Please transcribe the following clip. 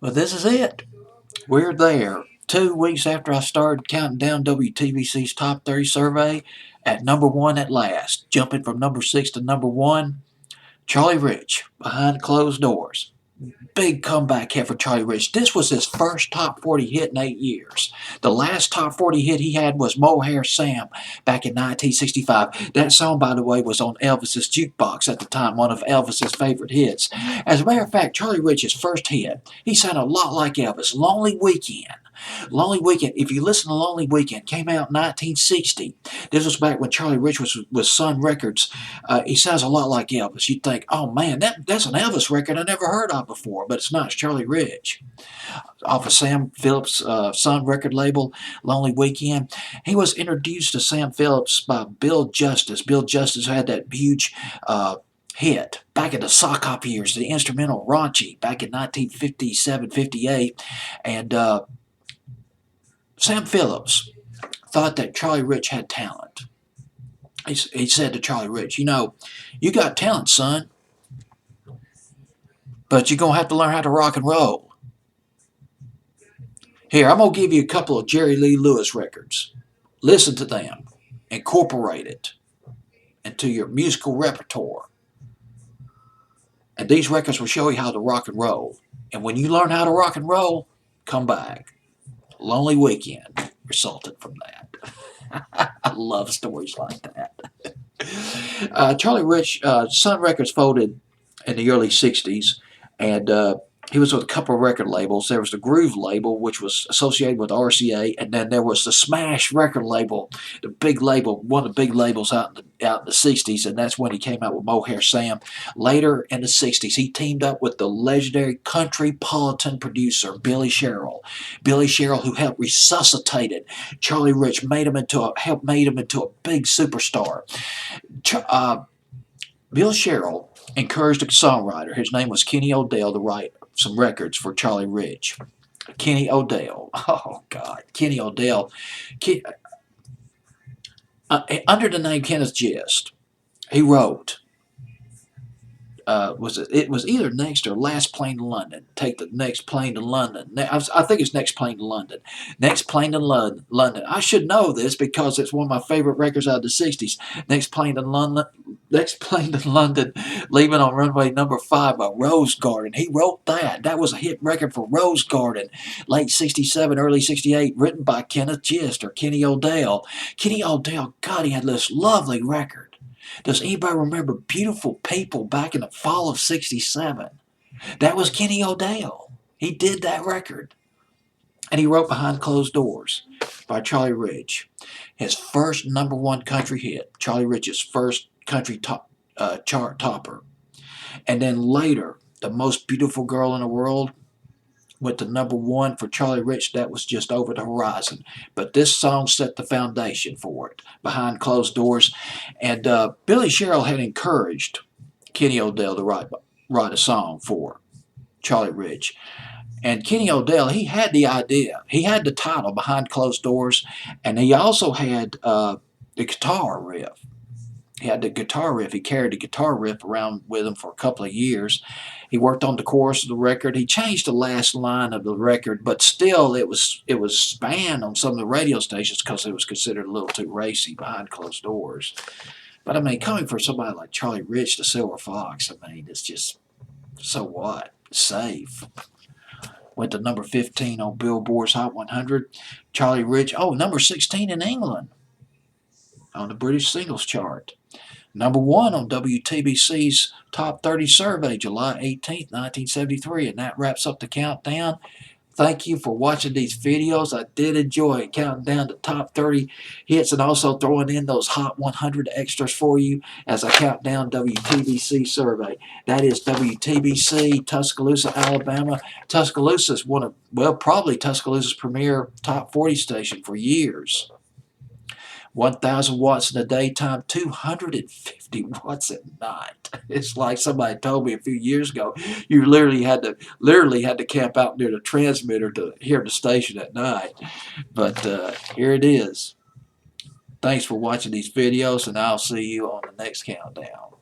But this is it. We're there. 2 weeks after I started counting down WTBC's top 30 survey, at number one at last, jumping from number 6 to number 1, Charlie Rich, Behind Closed Doors. Big comeback hit for Charlie Rich. This was his first top 40 hit in 8 years. The last top 40 hit he had was Mohair Sam back in 1965. That song, by the way, was on Elvis's jukebox at the time, one of Elvis's favorite hits. As a matter of fact, Charlie Rich's first hit, he sounded a lot like Elvis, Lonely Weekend. Lonely Weekend, if you listen to Lonely Weekend, came out in 1960. This was back when Charlie Rich was with Sun Records. He sounds a lot like Elvis. You'd think, oh man, that's an Elvis record I never heard of before, but it's not. It's Charlie Rich. Off of Sam Phillips' Sun record label, Lonely Weekend. He was introduced to Sam Phillips by Bill Justice. Bill Justice had that huge hit back in the sock hop years, the instrumental Raunchy, back in 1957-58. And Sam Phillips thought that Charlie Rich had talent. He said to Charlie Rich, you know, you got talent, son, but you're going to have to learn how to rock and roll. Here, I'm going to give you a couple of Jerry Lee Lewis records. Listen to them. Incorporate it into your musical repertoire. And these records will show you how to rock and roll. And when you learn how to rock and roll, come back. Lonely Weekend resulted from that. I love stories like that. Charlie Rich, Sun Records folded in the early 60s, and he was with a couple of record labels. There was the Groove label, which was associated with RCA, and then there was the Smash record label, the big label, one of the big labels out in the 60s, and that's when he came out with Mohair Sam. Later in the 60s, he teamed up with the legendary countrypolitan producer Billy Sherrill. Billy Sherrill, who helped resuscitated Charlie Rich, helped made him into a big superstar. Bill Sherrill encouraged a songwriter. His name was Kenny Odell to write some records for Charlie Rich. Kenny Odell. Oh, God. Kenny Odell. Under the name Kenneth Gist, he wrote, it was either Next or Last Plane to London. Take the Next Plane to London. I think it's Next Plane to London. Next Plane to London. I should know this because it's one of my favorite records out of the 60s. Next Plane to London. Next Plane to London, leaving on runway number 5 by Rose Garden. He wrote that. That was a hit record for Rose Garden, late 67, early 68, written by Kenneth Gist or Kenny Odell. Kenny Odell, God, he had this lovely record. Does anybody remember Beautiful People back in the fall of 67? That was Kenny Odell. He did that record. And he wrote Behind Closed Doors by Charlie Rich. His first number 1 country hit. Charlie Rich's first country chart topper. And then later, The Most Beautiful Girl in the World went to number 1 for Charlie Rich. That was just over the horizon. But this song set the foundation for it, Behind Closed Doors. And Billy Sherrill had encouraged Kenny Odell to write a song for Charlie Rich. And Kenny Odell, he had the idea. He had the title, Behind Closed Doors, and he also had the guitar riff. He had the guitar riff. He carried the guitar riff around with him for a couple of years. He worked on the chorus of the record. He changed the last line of the record, but still it was banned on some of the radio stations because it was considered a little too racy, Behind Closed Doors. But I mean, coming from somebody like Charlie Rich, the Silver Fox, I mean, it's just, so what? Safe. Went to number 15 on Billboard's Hot 100. Charlie Rich, number 16 in England on the British Singles Chart. Number 1 on WTBC's Top 30 survey, July 18th, 1973. And that wraps up the countdown. Thank you for watching these videos. I did enjoy counting down the top 30 hits and also throwing in those Hot 100 extras for you as I count down WTBC survey. That is WTBC, Tuscaloosa, Alabama. Tuscaloosa is probably Tuscaloosa's premier top 40 station for years. 1,000 watts in the daytime, 250 watts at night. It's like somebody told me a few years ago, you literally had to camp out near the transmitter to hear the station at night. But here it is. Thanks for watching these videos, and I'll see you on the next countdown.